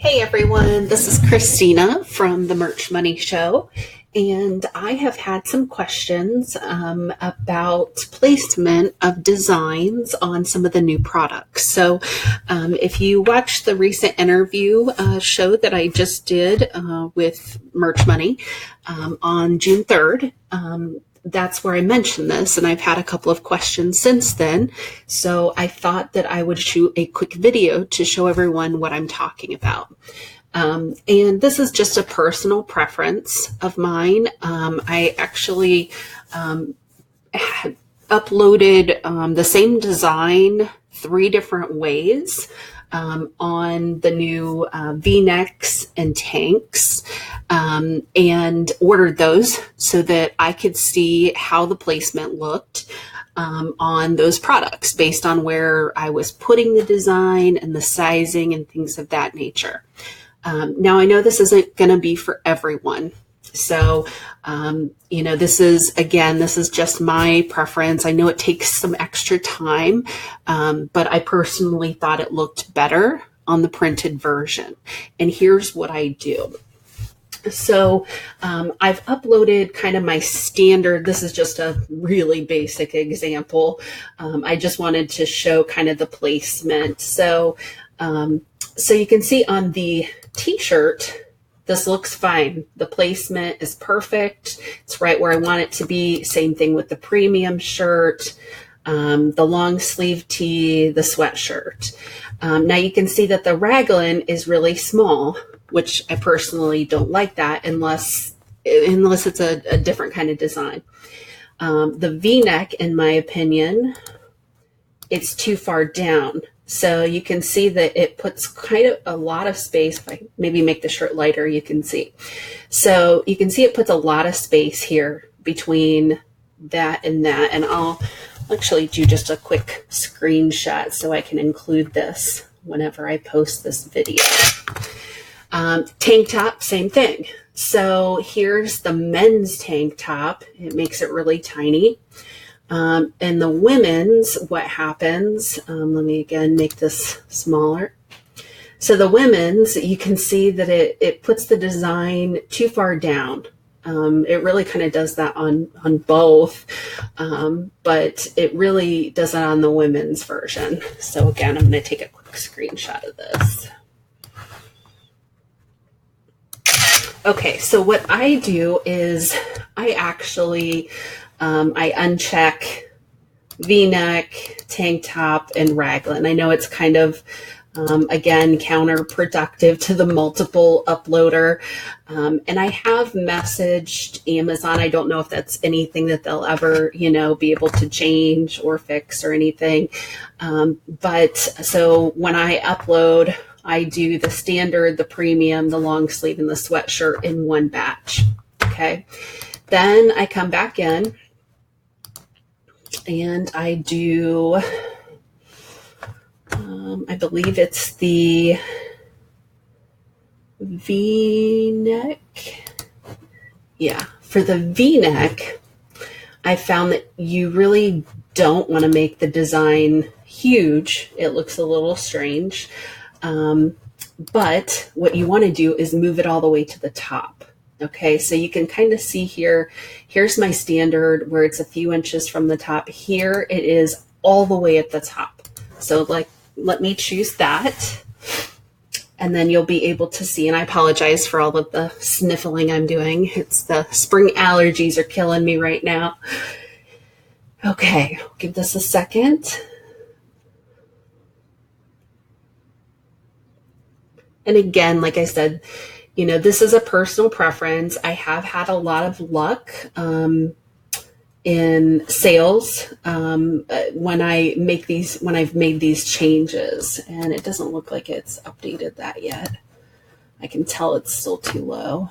Hey everyone, this is Christina from the Merch Money Show, and I have had some questions about placement of designs on some of the new products. So, if you watched the recent interview show that I just did with Merch Money on June 3rd, that's where I mentioned this, and I've had a couple of questions since then. So I thought that I would shoot a quick video to show everyone what I'm talking about. And this is just a personal preference of mine. I actually had uploaded the same design 3 different ways on the new V-necks and tanks, and ordered those so that I could see how the placement looked on those products based on where I was putting the design and the sizing and things of that nature. Now, I know this isn't going to be for everyone. So, this is just my preference. I know it takes some extra time, but I personally thought it looked better on the printed version. And here's what I do. So I've uploaded kind of my standard. This is just a really basic example. I just wanted to show kind of the placement. So you can see on the t-shirt, this looks fine. The placement is perfect. It's right where I want it to be. Same thing with the premium shirt, the long sleeve tee, the sweatshirt. Now you can see that the raglan is really small, which I personally don't like that unless it's a different kind of design. The V-neck, in my opinion, it's too far down. So you can see that it puts kind of a lot of space. If I maybe make the shirt lighter, you can see. So you can see it puts a lot of space here between that and that. And I'll actually do just a quick screenshot so I can include this whenever I post this video. Tank top, same thing. So here's the men's tank top. It makes it really tiny. And the women's, what happens, let me again make this smaller. So the women's, you can see that it puts the design too far down. It really kind of does that on both, but it really does that on the women's version. So again, I'm going to take a quick screenshot of this. Okay, so what I do is I actually I uncheck V-neck, tank top, and raglan. I know it's kind of, again, counterproductive to the multiple uploader. And I have messaged Amazon. I don't know if that's anything that they'll ever, be able to change or fix or anything. But so when I upload, I do the standard, the premium, the long sleeve, and the sweatshirt in one batch. Okay. Then I come back in and I do, I believe it's the V-neck. Yeah, for the V-neck, I found that you really don't want to make the design huge. It looks a little strange. But what you want to do is move it all the way to the top. Okay, so you can kind of see here, here's my standard where it's a few inches from the top. Here it is all the way at the top. So let me choose that. And then you'll be able to see, and I apologize for all of the sniffling I'm doing. It's the spring allergies are killing me right now. Okay, I'll give this a second. And again, like I said, this is a personal preference. I have had a lot of luck in sales when I've made these changes, and it doesn't look like it's updated that yet. I can tell it's still too low.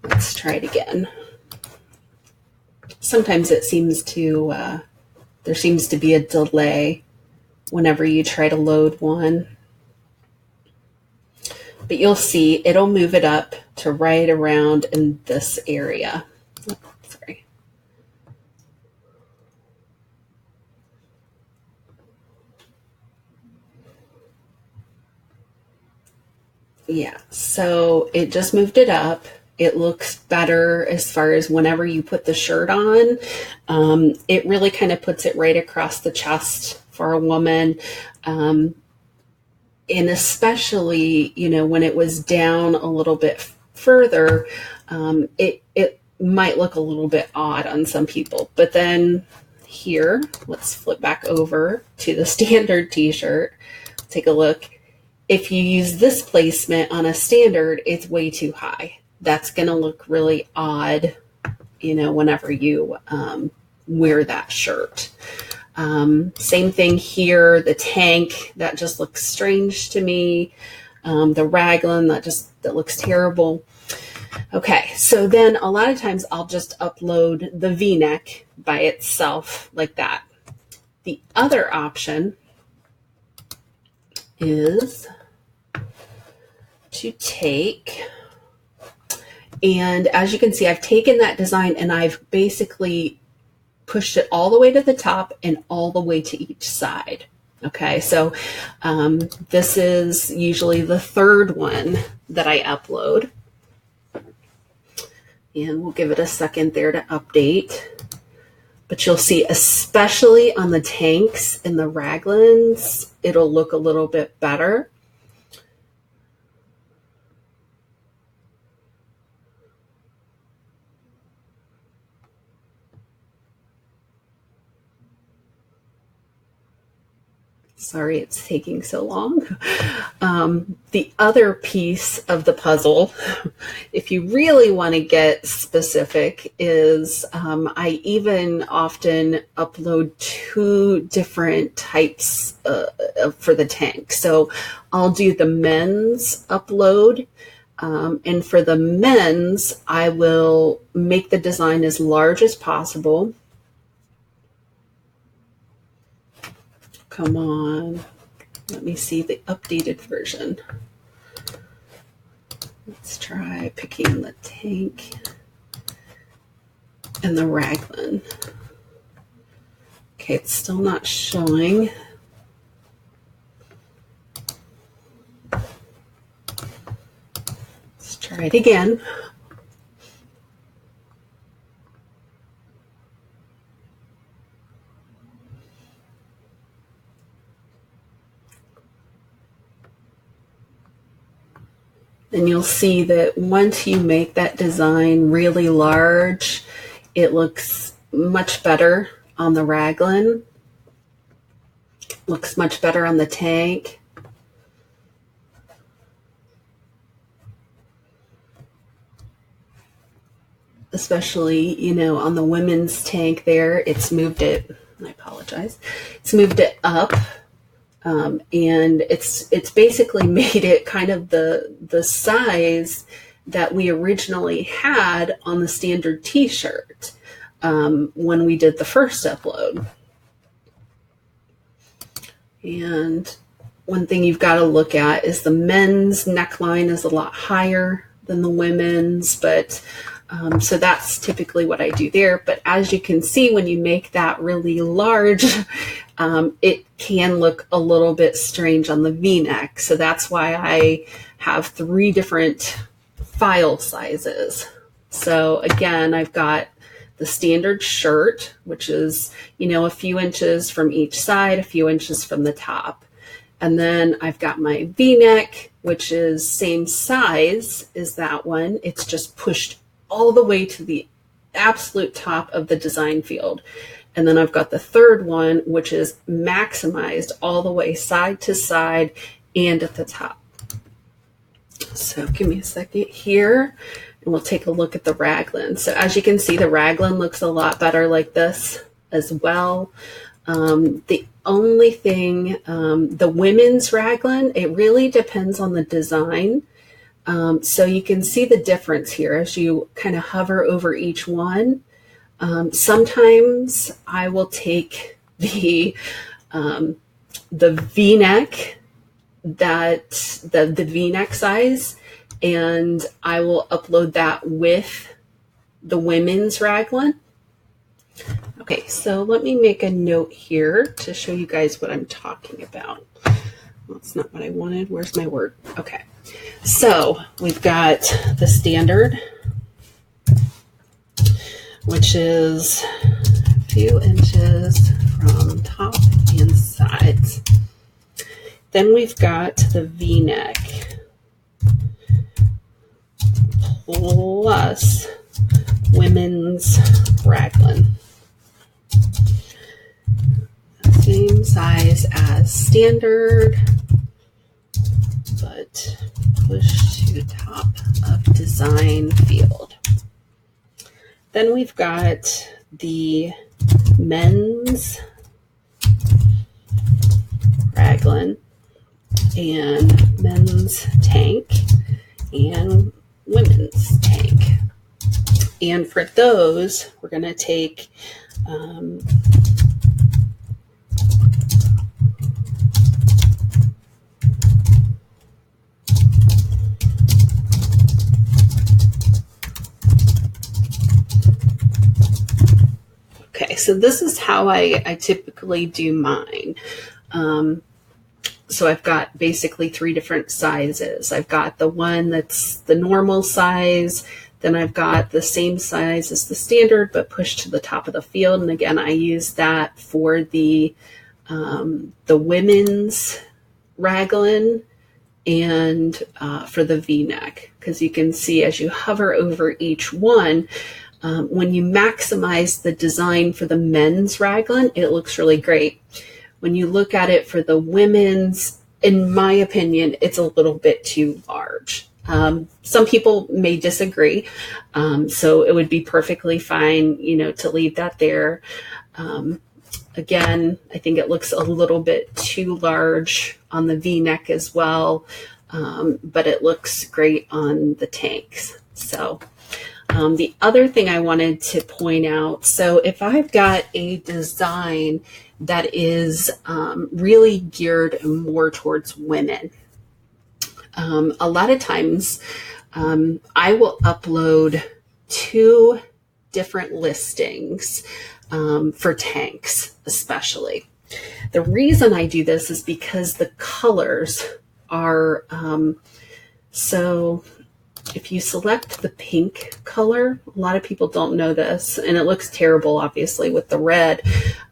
Let's try it again. Sometimes it seems to, there seems to be a delay whenever you try to load one. But you'll see it'll move it up to right around in this area. Oh, sorry. Yeah, so it just moved it up. It looks better as far as whenever you put the shirt on. It really kind of puts it right across the chest for a woman. Um, and especially, when it was down a little bit further, it might look a little bit odd on some people. But then here, let's flip back over to the standard t-shirt. Take a look. If you use this placement on a standard, it's way too high. That's going to look really odd, whenever you wear that shirt. Same thing here. The tank, that just looks strange to me. The raglan, that looks terrible. Okay, so then a lot of times I'll just upload the V-neck by itself like that. The other option is to take, and as you can see, I've taken that design and I've basically pushed it all the way to the top and all the way to each side. Okay, so this is usually the third one that I upload. And we'll give it a second there to update. But you'll see, especially on the tanks and the raglans, it'll look a little bit better. Sorry it's taking so long. The other piece of the puzzle, if you really want to get specific, is I even often upload 2 different types for the tank. So I'll do the men's upload. And for the men's, I will make the design as large as possible. Come on, let me see the updated version. Let's try picking the tank and the raglan. Okay, it's still not showing. Let's try it again. And you'll see that once you make that design really large, it looks much better on the raglan, looks much better on the tank. Especially, on the women's tank there, it's moved it, I apologize, it's moved it up. And it's basically made it kind of the size that we originally had on the standard t-shirt when we did the first upload. And one thing you've got to look at is the men's neckline is a lot higher than the women's, but so that's typically what I do there. But as you can see, when you make that really large, it can look a little bit strange on the V-neck. So that's why I have 3 different file sizes. So again, I've got the standard shirt, which is, a few inches from each side, a few inches from the top. And then I've got my V-neck, which is same size as that one. It's just pushed all the way to the absolute top of the design field. And then I've got the third one, which is maximized all the way side to side and at the top. So give me a second here and we'll take a look at the raglan. So as you can see, the raglan looks a lot better like this as well. The only thing, the women's raglan, it really depends on the design. So you can see the difference here as you kind of hover over each one. Sometimes I will take the V-neck, the V-neck size, and I will upload that with the women's raglan. Okay, so let me make a note here to show you guys what I'm talking about. That's not what I wanted. Where's my word? Okay. So we've got the standard, which is a few inches from top and sides. Then we've got the V-neck plus women's raglan. Same size as standard, but push to top of design field. Then we've got the men's raglan and men's tank and women's tank. And for those, we're going to take okay, so this is how I typically do mine. So I've got basically 3 different sizes. I've got the one that's the normal size, then I've got the same size as the standard, but pushed to the top of the field. And again, I use that for the women's raglan and for the V-neck, because you can see as you hover over each one, when you maximize the design for the men's raglan, it looks really great. When you look at it for the women's, in my opinion, it's a little bit too large. Some people may disagree, so it would be perfectly fine, to leave that there. Again, I think it looks a little bit too large on the V-neck as well, but it looks great on the tanks. So the other thing I wanted to point out, so if I've got a design that is really geared more towards women, a lot of times I will upload 2 different listings for tanks especially. The reason I do this is because the colors are, so if you select the pink color, a lot of people don't know this, and it looks terrible, obviously, with the red,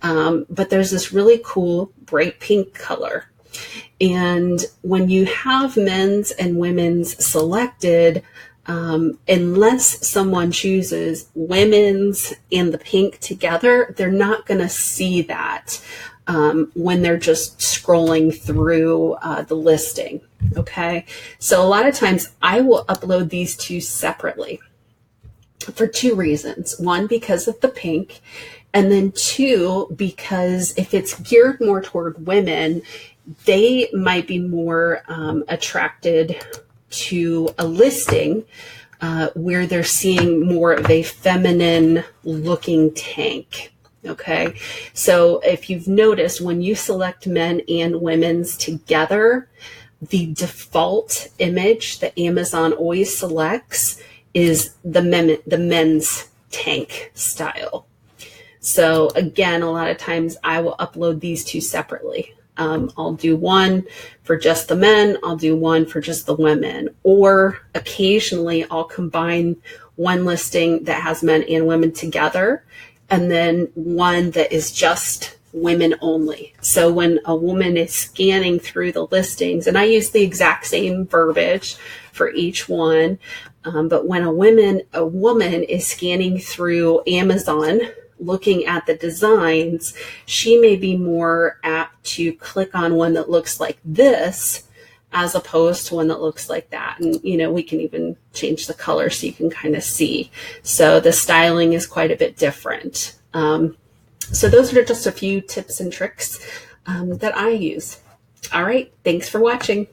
but there's this really cool bright pink color. And when you have men's and women's selected, unless someone chooses women's and the pink together, they're not going to see that when they're just scrolling through the listing. Okay, so a lot of times I will upload these 2 separately for 2 reasons. 1, because of the pink, and then 2, because if it's geared more toward women, they might be more attracted to a listing where they're seeing more of a feminine looking tank. Okay, so if you've noticed, when you select men and women's together, the default image that Amazon always selects is the men's tank style. So again, a lot of times I will upload these 2 separately. I'll do one for just the men, I'll do one for just the women, or occasionally I'll combine one listing that has men and women together, and then one that is just women only. So when a woman is scanning through the listings, and I use the exact same verbiage for each one, but when a woman is scanning through Amazon looking at the designs, she may be more apt to click on one that looks like this as opposed to one that looks like that. And, we can even change the color so you can kind of see. So the styling is quite a bit different. So those are just a few tips and tricks that I use. All right. Thanks for watching.